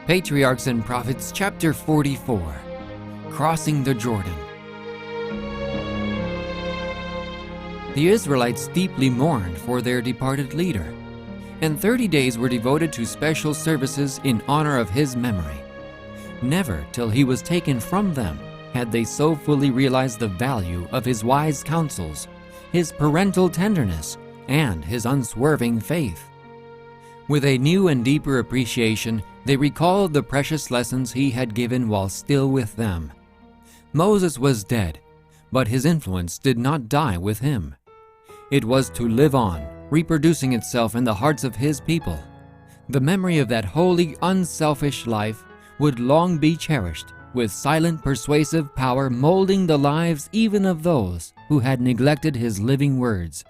Patriarchs and Prophets, chapter 44, Crossing the Jordan. The Israelites deeply mourned for their departed leader, and 30 days were devoted to special services in honor of his memory. Never till he was taken from them had they so fully realized the value of his wise counsels, his parental tenderness, and his unswerving faith. With a new and deeper appreciation, they recalled the precious lessons he had given while still with them. Moses was dead, but his influence did not die with him. It was to live on, reproducing itself in the hearts of his people. The memory of that holy, unselfish life would long be cherished, with silent, persuasive power molding the lives even of those who had neglected his living words.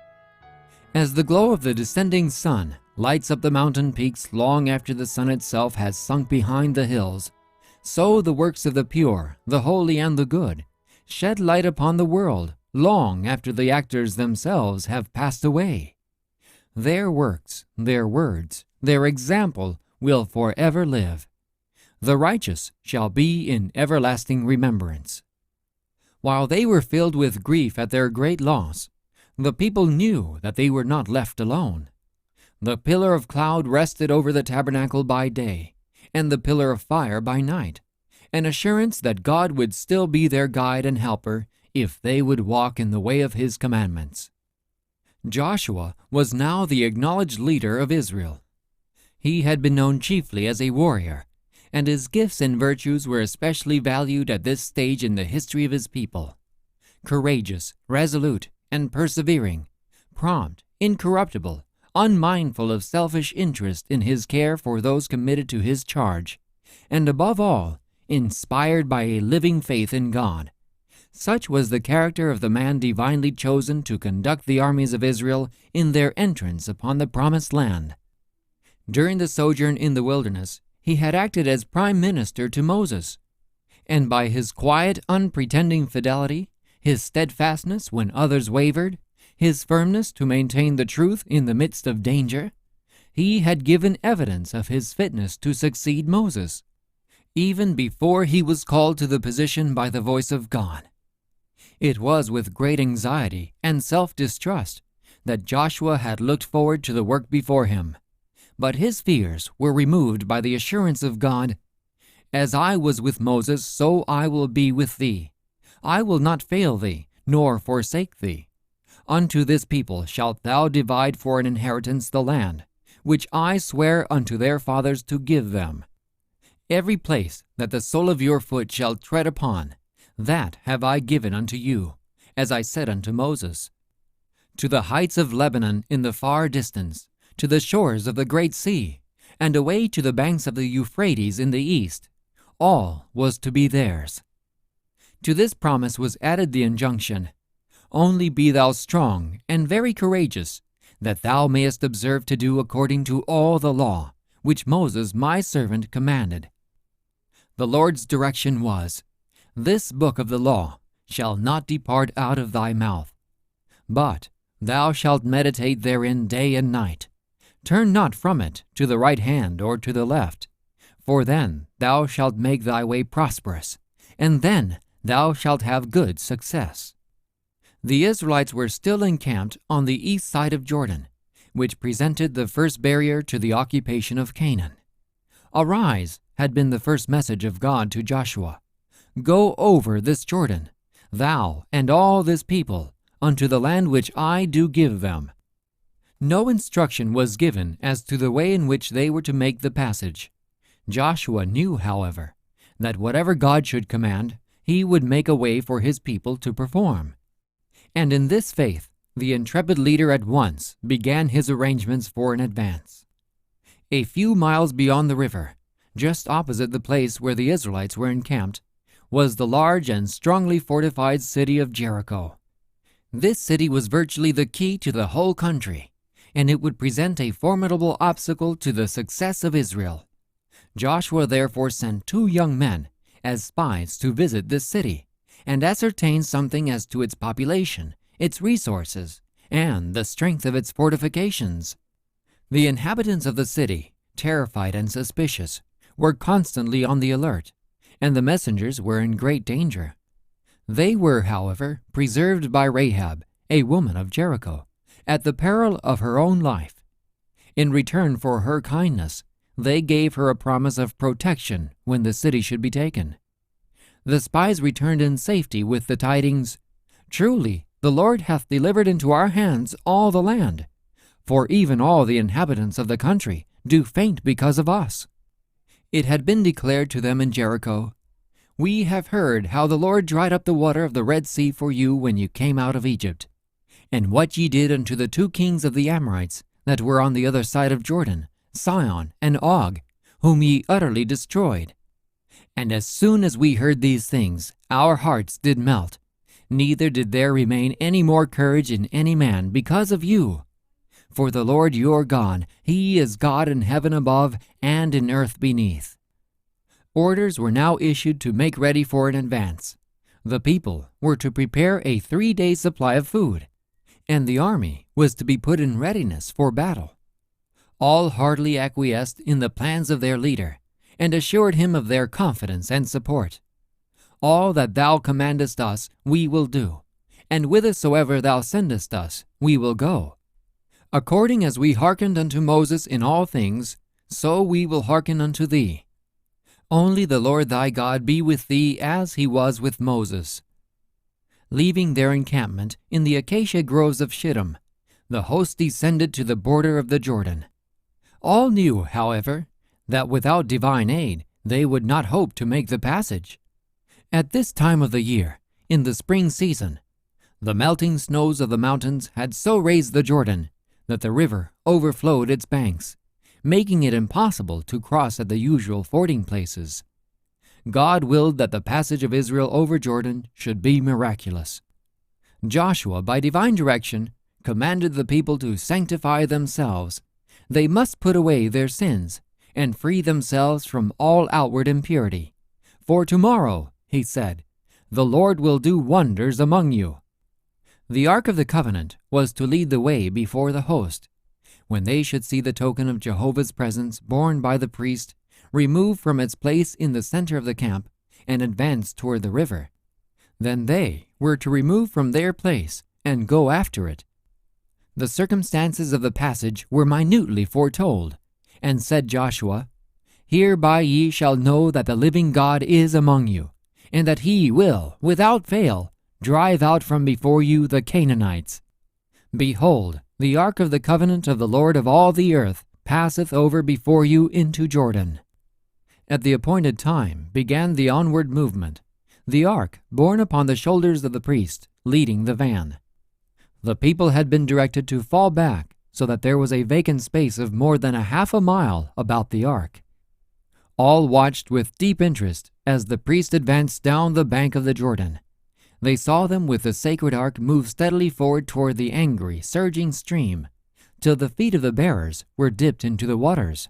As the glow of the descending sun lights up the mountain peaks long after the sun itself has sunk behind the hills, so the works of the pure, the holy, and the good shed light upon the world long after the actors themselves have passed away. Their works, their words, their example will forever live. The righteous shall be in everlasting remembrance. While they were filled with grief at their great loss, the people knew that they were not left alone. The pillar of cloud rested over the tabernacle by day, and the pillar of fire by night, an assurance that God would still be their guide and helper if they would walk in the way of his commandments. Joshua was now the acknowledged leader of Israel. He had been known chiefly as a warrior, and his gifts and virtues were especially valued at this stage in the history of his people. Courageous, resolute, and persevering, prompt, incorruptible, unmindful of selfish interest in his care for those committed to his charge, and above all, inspired by a living faith in God. Such was the character of the man divinely chosen to conduct the armies of Israel in their entrance upon the promised land. During the sojourn in the wilderness, he had acted as prime minister to Moses, and by his quiet, unpretending fidelity, his steadfastness when others wavered, his firmness to maintain the truth in the midst of danger, he had given evidence of his fitness to succeed Moses, even before he was called to the position by the voice of God. It was with great anxiety and self-distrust that Joshua had looked forward to the work before him, but his fears were removed by the assurance of God, "As I was with Moses, so I will be with thee. I will not fail thee, nor forsake thee. Unto this people shalt thou divide for an inheritance the land, which I swear unto their fathers to give them. Every place that the sole of your foot shall tread upon, that have I given unto you, as I said unto Moses. To the heights of Lebanon in the far distance, to the shores of the great sea, and away to the banks of the Euphrates in the east, all was to be theirs." To this promise was added the injunction, "Only be thou strong and very courageous, that thou mayest observe to do according to all the law, which Moses my servant commanded." The Lord's direction was, "This book of the law shall not depart out of thy mouth, but thou shalt meditate therein day and night. Turn not from it to the right hand or to the left, for then thou shalt make thy way prosperous, and then thou shalt have good success." The Israelites were still encamped on the east side of Jordan, which presented the first barrier to the occupation of Canaan. "Arise" had been the first message of God to Joshua. "Go over this Jordan, thou and all this people, unto the land which I do give them." No instruction was given as to the way in which they were to make the passage. Joshua knew, however, that whatever God should command, he would make a way for his people to perform. And in this faith, the intrepid leader at once began his arrangements for an advance. A few miles beyond the river, just opposite the place where the Israelites were encamped, was the large and strongly fortified city of Jericho. This city was virtually the key to the whole country, and it would present a formidable obstacle to the success of Israel. Joshua therefore sent 2 young men as spies to visit this city and ascertain something as to its population, its resources, and the strength of its fortifications. The inhabitants of the city, terrified and suspicious, were constantly on the alert, and the messengers were in great danger. They were, however, preserved by Rahab, a woman of Jericho, at the peril of her own life. In return for her kindness, they gave her a promise of protection when the city should be taken. The spies returned in safety with the tidings, "Truly, the Lord hath delivered into our hands all the land, for even all the inhabitants of the country do faint because of us." It had been declared to them in Jericho, "We have heard how the Lord dried up the water of the Red Sea for you when you came out of Egypt, and what ye did unto the 2 kings of the Amorites that were on the other side of Jordan, Sihon and Og, whom ye utterly destroyed. And as soon as we heard these things, our hearts did melt, neither did there remain any more courage in any man because of you. For the Lord your God, He is God in heaven above and in earth beneath." Orders were now issued to make ready for an advance. The people were to prepare a 3-day supply of food, and the army was to be put in readiness for battle. All heartily acquiesced in the plans of their leader, and assured him of their confidence and support. "All that thou commandest us we will do, and whithersoever thou sendest us we will go. According as we hearkened unto Moses in all things, so we will hearken unto thee. Only the Lord thy God be with thee as he was with Moses." Leaving their encampment in the acacia groves of Shittim, the host descended to the border of the Jordan. All knew, however, that without divine aid they would not hope to make the passage. At this time of the year, in the spring season, the melting snows of the mountains had so raised the Jordan that the river overflowed its banks, making it impossible to cross at the usual fording places. God willed that the passage of Israel over Jordan should be miraculous. Joshua, by divine direction, commanded the people to sanctify themselves. They must put away their sins and free themselves from all outward impurity. "For tomorrow," he said, "the Lord will do wonders among you." The Ark of the Covenant was to lead the way before the host. When they should see the token of Jehovah's presence borne by the priest, removed from its place in the center of the camp, and advance toward the river, then they were to remove from their place and go after it. The circumstances of the passage were minutely foretold, and said Joshua, "Hereby ye shall know that the living God is among you, and that he will, without fail, drive out from before you the Canaanites. Behold, the ark of the covenant of the Lord of all the earth passeth over before you into Jordan." At the appointed time began the onward movement, the ark borne upon the shoulders of the priest, leading the van. The people had been directed to fall back so that there was a vacant space of more than a half a mile about the ark. All watched with deep interest as the priest advanced down the bank of the Jordan. They saw them with the sacred ark move steadily forward toward the angry, surging stream, till the feet of the bearers were dipped into the waters.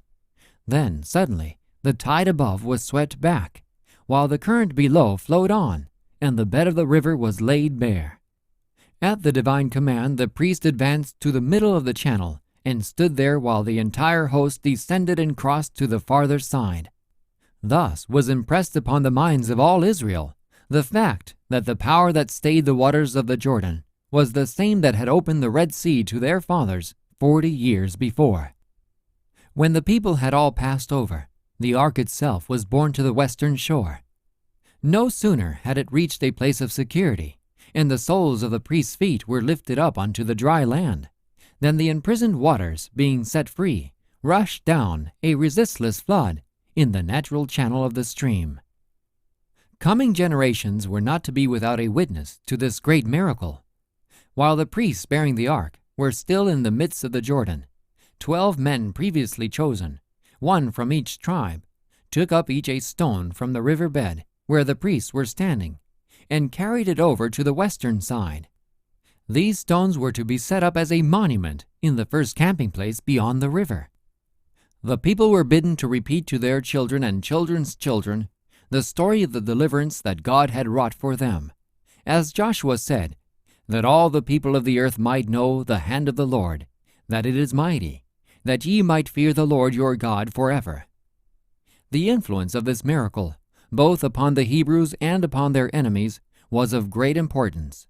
Then, suddenly, the tide above was swept back, while the current below flowed on, and the bed of the river was laid bare. At the divine command, the priest advanced to the middle of the channel and stood there while the entire host descended and crossed to the farther side. Thus was impressed upon the minds of all Israel the fact that the power that stayed the waters of the Jordan was the same that had opened the Red Sea to their fathers 40 years before. When the people had all passed over, the ark itself was borne to the western shore. No sooner had it reached a place of security, and the soles of the priest's feet were lifted up onto the dry land, than the imprisoned waters, being set free, rushed down a resistless flood in the natural channel of the stream. Coming generations were not to be without a witness to this great miracle. While the priests bearing the ark were still in the midst of the Jordan, 12 men previously chosen, one from each tribe, took up each a stone from the river bed where the priests were standing, and carried it over to the western side. These stones were to be set up as a monument in the first camping place beyond the river. The people were bidden to repeat to their children and children's children the story of the deliverance that God had wrought for them, as Joshua said, that all the people of the earth might know the hand of the Lord, that it is mighty, that ye might fear the Lord your God forever. the influence of this miracle, both upon the Hebrews and upon their enemies, was of great importance.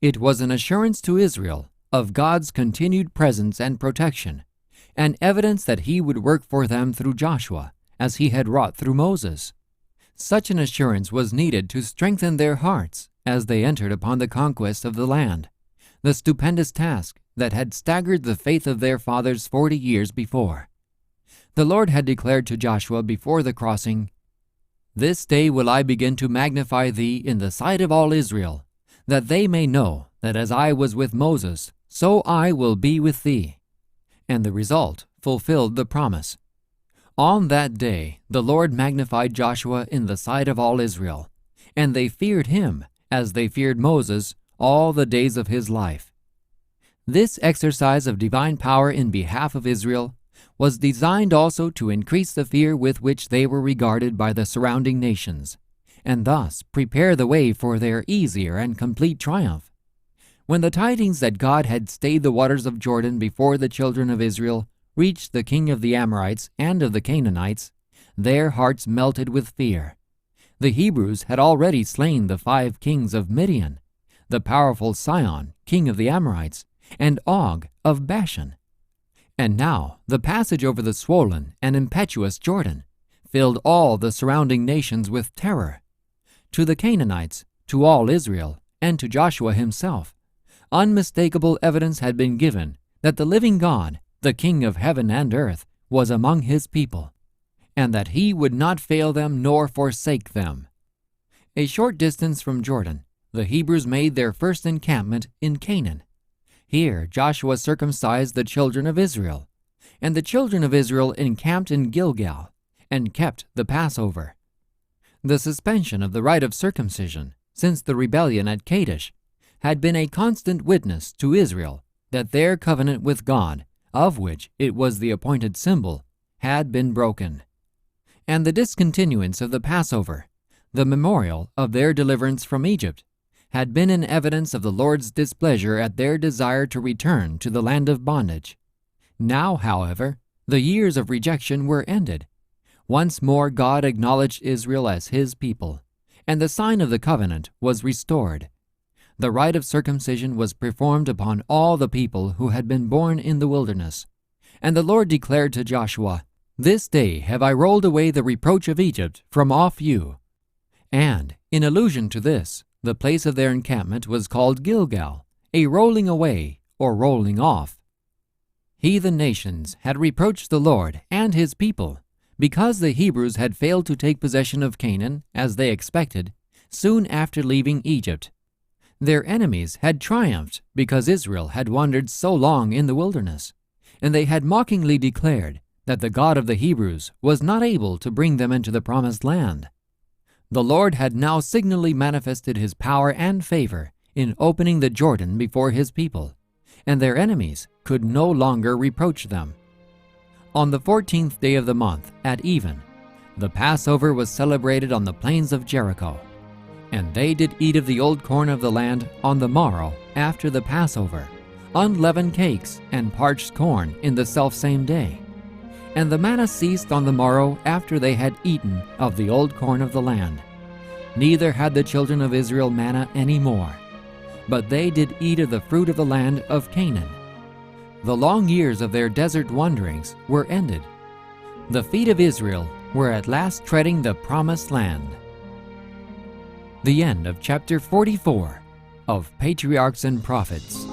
It was an assurance to Israel of God's continued presence and protection, and evidence that He would work for them through Joshua, as He had wrought through Moses. Such an assurance was needed to strengthen their hearts as they entered upon the conquest of the land, the stupendous task that had staggered the faith of their fathers 40 years before. The Lord had declared to Joshua before the crossing, "This day will I begin to magnify thee in the sight of all Israel, that they may know that as I was with Moses, so I will be with thee." And the result fulfilled the promise. On that day the Lord magnified Joshua in the sight of all Israel, and they feared him as they feared Moses all the days of his life. This exercise of divine power in behalf of Israel was designed also to increase the fear with which they were regarded by the surrounding nations, and thus prepare the way for their easier and complete triumph. When the tidings that God had stayed the waters of Jordan before the children of Israel reached the king of the Amorites and of the Canaanites, their hearts melted with fear. The Hebrews had already slain the 5 kings of Midian, the powerful Sihon, king of the Amorites, and Og of Bashan. And now the passage over the swollen and impetuous Jordan filled all the surrounding nations with terror. To the Canaanites, to all Israel, and to Joshua himself, unmistakable evidence had been given that the living God, the King of heaven and earth, was among his people, and that he would not fail them nor forsake them. A short distance from Jordan, the Hebrews made their first encampment in Canaan. Here Joshua circumcised the children of Israel, and the children of Israel encamped in Gilgal, and kept the Passover. The suspension of the rite of circumcision, since the rebellion at Kadesh, had been a constant witness to Israel that their covenant with God, of which it was the appointed symbol, had been broken. And the discontinuance of the Passover, the memorial of their deliverance from Egypt, had been an evidence of the Lord's displeasure at their desire to return to the land of bondage. Now, however, the years of rejection were ended. Once more God acknowledged Israel as his people, and the sign of the covenant was restored. The rite of circumcision was performed upon all the people who had been born in the wilderness. And the Lord declared to Joshua, "This day have I rolled away the reproach of Egypt from off you." And, in allusion to this, the place of their encampment was called Gilgal, a rolling away or rolling off. Heathen nations had reproached the Lord and his people because the Hebrews had failed to take possession of Canaan, as they expected, soon after leaving Egypt. Their enemies had triumphed because Israel had wandered so long in the wilderness, and they had mockingly declared that the God of the Hebrews was not able to bring them into the promised land. The Lord had now signally manifested his power and favor in opening the Jordan before his people, and their enemies could no longer reproach them. On the 14th day of the month, at even, the Passover was celebrated on the plains of Jericho. And they did eat of the old corn of the land on the morrow after the Passover, unleavened cakes and parched corn in the selfsame day. And the manna ceased on the morrow after they had eaten of the old corn of the land. Neither had the children of Israel manna any more, but they did eat of the fruit of the land of Canaan. The long years of their desert wanderings were ended. The feet of Israel were at last treading the promised land. The end of chapter 44 of Patriarchs and Prophets.